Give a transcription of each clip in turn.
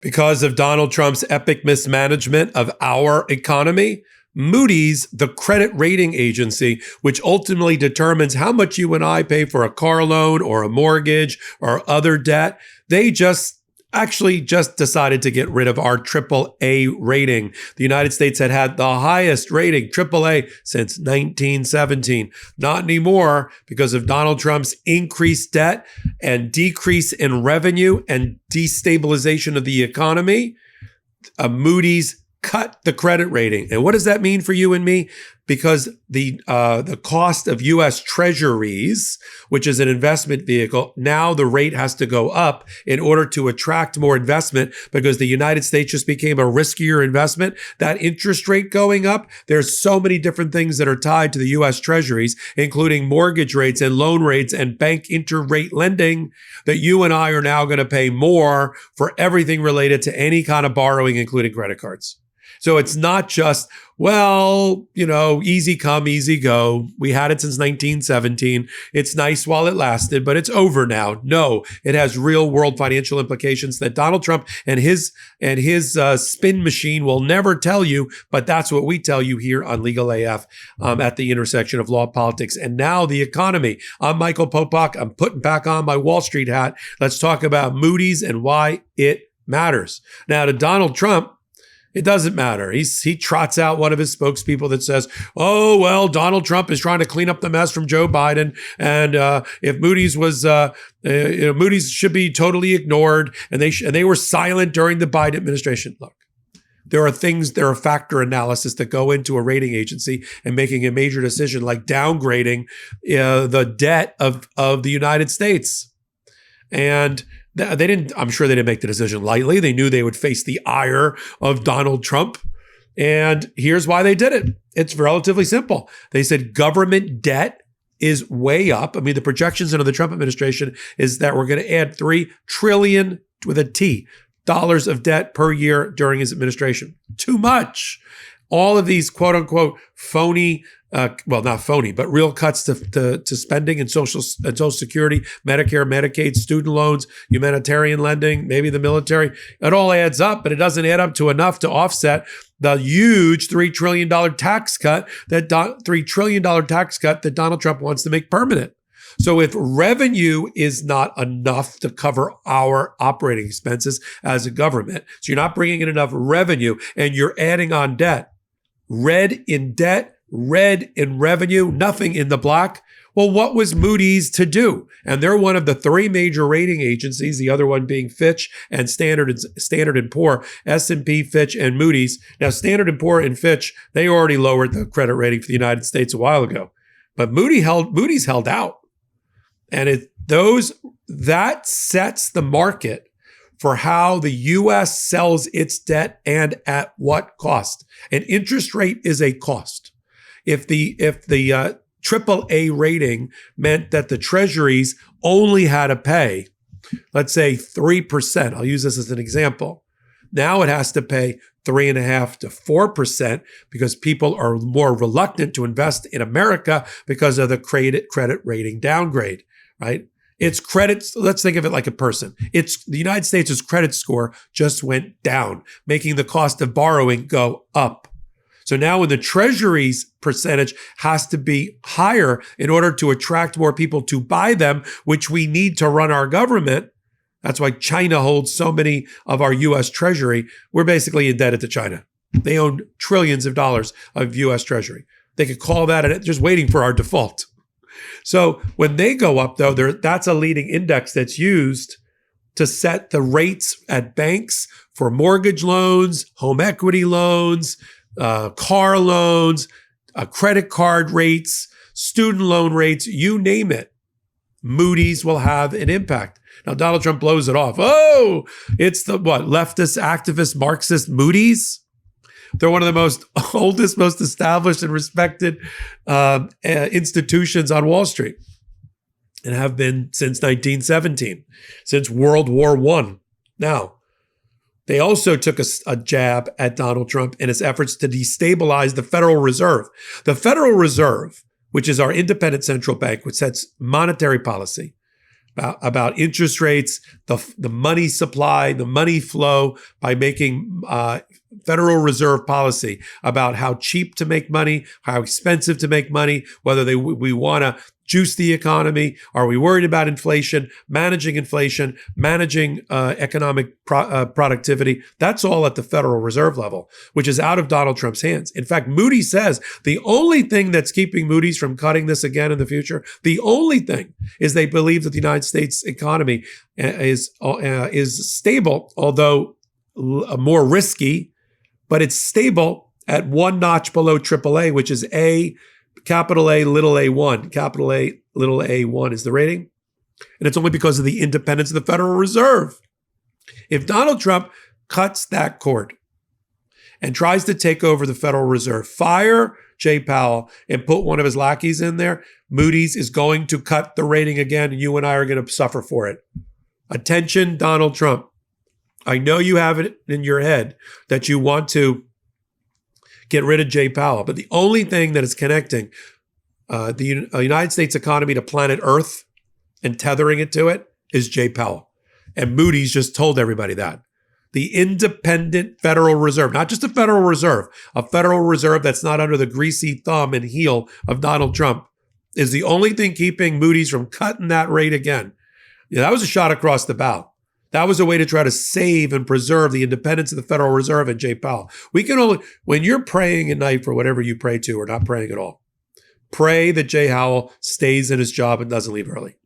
Because of Donald Trump's epic mismanagement of our economy, Moody's, the credit rating agency, which ultimately determines how much you and I pay for a car loan or a mortgage or other debt, they just decided to get rid of our AAA rating. The United States had the highest rating, AAA, since 1917. Not anymore because of Donald Trump's increased debt and decrease in revenue and destabilization of the economy. Moody's cut the credit rating. And what does that mean for you and me? Because the cost of U.S. Treasuries, which is an investment vehicle, now the rate has to go up in order to attract more investment because the United States just became a riskier investment. That interest rate going up, there's so many different things that are tied to the U.S. Treasuries, including mortgage rates and loan rates and bank interrate lending, that you and I are now going to pay more for everything related to any kind of borrowing, including credit cards. So it's not just, well, easy come, easy go. We had it since 1917. It's nice while it lasted, but it's over now. No, it has real world financial implications that Donald Trump and his spin machine will never tell you, but that's what we tell you here on Legal AF at the intersection of law, politics, and now the economy. I'm Michael Popok. I'm putting back on my Wall Street hat. Let's talk about Moody's and why it matters. Now, to Donald Trump, it doesn't matter. He trots out one of his spokespeople that says, "Oh, well, Donald Trump is trying to clean up the mess from Joe Biden, and if Moody's was, Moody's should be totally ignored, and they were silent during the Biden administration." Look, there are factor analysis that go into a rating agency and making a major decision like downgrading the debt of the United States, and I'm sure they didn't make the decision lightly. They knew they would face the ire of Donald Trump. And here's why they did it. It's relatively simple. They said government debt is way up. I mean, the projections under the Trump administration is that we're going to add $3 trillion with a T dollars of debt per year during his administration. Too much. All of these quote unquote phony, well, not phony, but real cuts to spending and Social Security, Medicare, Medicaid, student loans, humanitarian lending, maybe the military. It all adds up, but it doesn't add up to enough to offset the huge $3 trillion tax cut that Donald Trump wants to make permanent. So if revenue is not enough to cover our operating expenses as a government, so you're not bringing in enough revenue and you're adding on debt, red in debt, red in revenue, nothing in the black. Well, what was Moody's to do? And they're one of the three major rating agencies, the other one being Fitch and Standard & Poor, S&P, Fitch, and Moody's. Now, Standard & Poor and Fitch, they already lowered the credit rating for the United States a while ago. But Moody's held out. And that sets the market for how the U.S. sells its debt and at what cost. An interest rate is a cost. If the AAA rating meant that the treasuries only had to pay, let's say 3%, I'll use this as an example. Now it has to pay 3.5% to 4% because people are more reluctant to invest in America because of the credit rating downgrade, right? It's credit. Let's think of it like a person. It's the United States' credit score just went down, making the cost of borrowing go up. So now when the Treasury's percentage has to be higher in order to attract more people to buy them, which we need to run our government, that's why China holds so many of our U.S. Treasury. We're basically indebted to China. They own trillions of dollars of U.S. Treasury. They could call that just waiting for our default. So when they go up, though, that's a leading index that's used to set the rates at banks for mortgage loans, home equity loans, car loans, credit card rates, student loan rates, you name it. Moody's will have an impact. Now, Donald Trump blows it off. Oh, it's the leftist, activist, Marxist Moody's. They're one of the most oldest, most established and respected institutions on Wall Street and have been since 1917, since World War I. Now, they also took a jab at Donald Trump in his efforts to destabilize the Federal Reserve. The Federal Reserve, which is our independent central bank, which sets monetary policy, about interest rates, the money supply, the money flow, by making Federal Reserve policy about how cheap to make money, how expensive to make money, whether we want to juice the economy. Are we worried about inflation, managing economic productivity? That's all at the Federal Reserve level, which is out of Donald Trump's hands. In fact, Moody says the only thing that's keeping Moody's from cutting this again in the future, the only thing, is they believe that the United States economy is stable, although more risky, but it's stable at one notch below AAA, which is A, capital A, little a1. Capital A, little a1 is the rating. And it's only because of the independence of the Federal Reserve. If Donald Trump cuts that cord and tries to take over the Federal Reserve, fire Jay Powell and put one of his lackeys in there, Moody's is going to cut the rating again, and you and I are going to suffer for it. Attention, Donald Trump. I know you have it in your head that you want to get rid of Jay Powell, but the only thing that is connecting the United States economy to planet Earth and tethering it to it is Jay Powell. And Moody's just told everybody that. The independent Federal Reserve, not just a Federal Reserve that's not under the greasy thumb and heel of Donald Trump, is the only thing keeping Moody's from cutting that rate again. Yeah, that was a shot across the bow. That was a way to try to save and preserve the independence of the Federal Reserve and Jay Powell. We can only, when you're praying at night for whatever you pray to, or not praying at all, pray that Jay Powell stays in his job and doesn't leave early.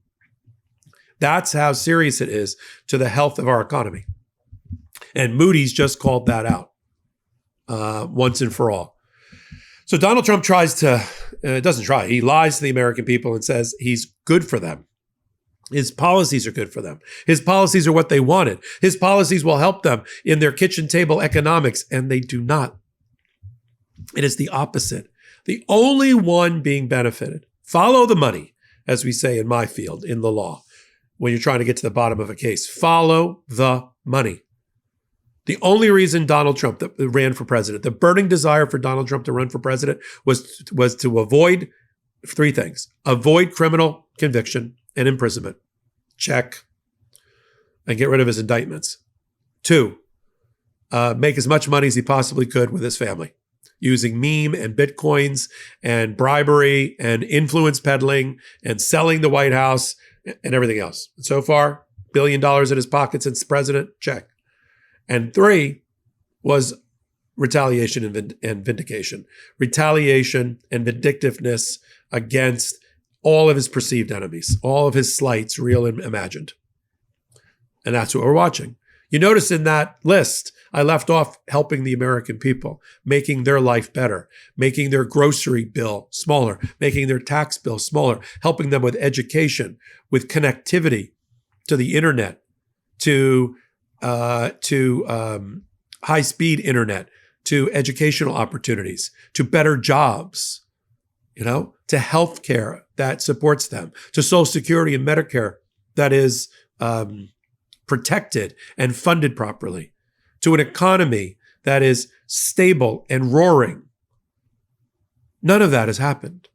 That's how serious it is to the health of our economy. And Moody's just called that out once and for all. So Donald Trump he lies to the American people and says he's good for them. His policies are good for them. His policies are what they wanted. His policies will help them in their kitchen table economics, and they do not. It is the opposite. The only one being benefited. Follow the money, as we say in my field, in the law, when you're trying to get to the bottom of a case. Follow the money. The only reason Donald Trump ran for president, the burning desire for Donald Trump to run for president was to avoid three things. Avoid criminal conviction and imprisonment. Check. And get rid of his indictments. 2, make as much money as he possibly could with his family, using meme and bitcoins and bribery and influence peddling and selling the White House and everything else. So far, $1 billion in his pocket since president. Check. And 3 was retaliation and vindication. Retaliation and vindictiveness against all of his perceived enemies, all of his slights, real and imagined. And that's what we're watching. You notice in that list, I left off helping the American people, making their life better, making their grocery bill smaller, making their tax bill smaller, helping them with education, with connectivity to the internet, to high-speed internet, to educational opportunities, to better jobs, to healthcare that supports them, to Social Security and Medicare that is protected and funded properly, to an economy that is stable and roaring. None of that has happened.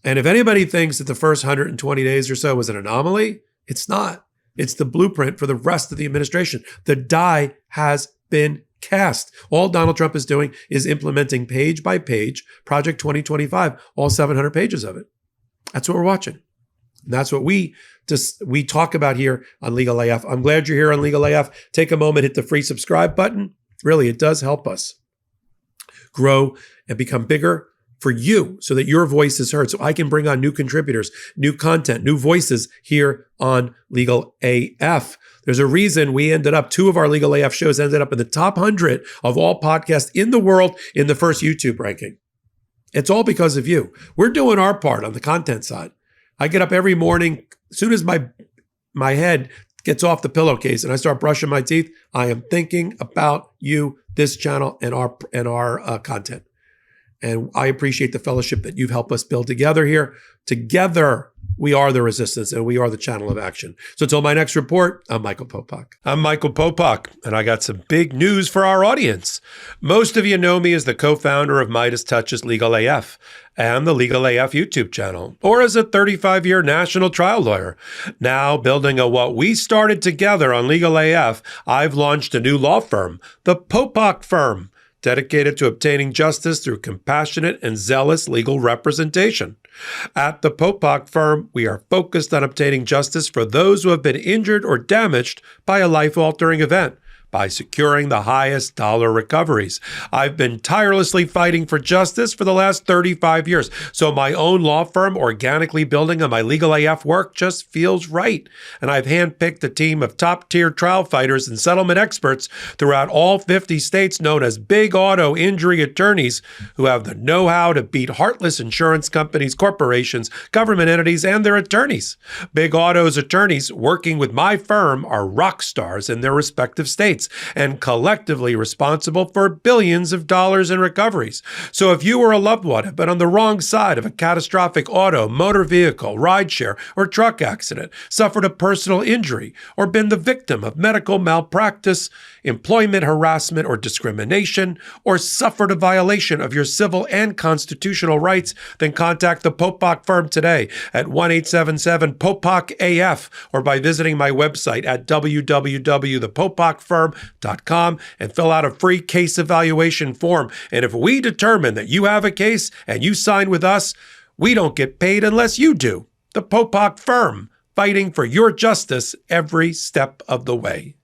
And if anybody thinks that the first 120 days or so was an anomaly, it's not. It's the blueprint for the rest of the administration. The die has been cast. All Donald Trump is doing is implementing page by page Project 2025, all 700 pages of it. That's what we're watching. And that's what we talk about here on Legal AF. I'm glad you're here on Legal AF. Take a moment, hit the free subscribe button. Really, it does help us grow and become bigger for you so that your voice is heard, so I can bring on new contributors, new content, new voices here on Legal AF. There's a reason we ended up, 2 of our Legal AF shows ended up in the top 100 of all podcasts in the world in the first YouTube ranking. It's all because of you. We're doing our part on the content side. I get up every morning, as soon as my head gets off the pillowcase and I start brushing my teeth, I am thinking about you, this channel, and our content. And I appreciate the fellowship that you've helped us build together here. Together, We are the resistance, and we are the channel of action. So until my next report, I'm Michael Popok. I'm Michael Popok, and I got some big news for our audience. Most of you know me as the co-founder of Midas Touch's Legal AF and the Legal AF YouTube channel, or as a 35-year national trial lawyer. Now, building on what we started together on Legal AF, I've launched a new law firm, the Popok Firm, dedicated to obtaining justice through compassionate and zealous legal representation. At the Popok Firm, we are focused on obtaining justice for those who have been injured or damaged by a life-altering event, by securing the highest dollar recoveries. I've been tirelessly fighting for justice for the last 35 years, so my own law firm organically building on my Legal AF work just feels right. And I've handpicked a team of top-tier trial fighters and settlement experts throughout all 50 states known as big auto injury attorneys who have the know-how to beat heartless insurance companies, corporations, government entities, and their attorneys. Big Auto's attorneys working with my firm are rock stars in their respective states and collectively responsible for billions of dollars in recoveries. So if you or a loved one have been on the wrong side of a catastrophic auto, motor vehicle, rideshare, or truck accident, suffered a personal injury, or been the victim of medical malpractice, employment harassment or discrimination, or suffered a violation of your civil and constitutional rights, then contact the Popok Firm today at 1-877-POPOK-AF or by visiting my website at www.thepopokfirm.com and fill out a free case evaluation form. And if we determine that you have a case and you sign with us, we don't get paid unless you do. The Popok Firm, fighting for your justice every step of the way.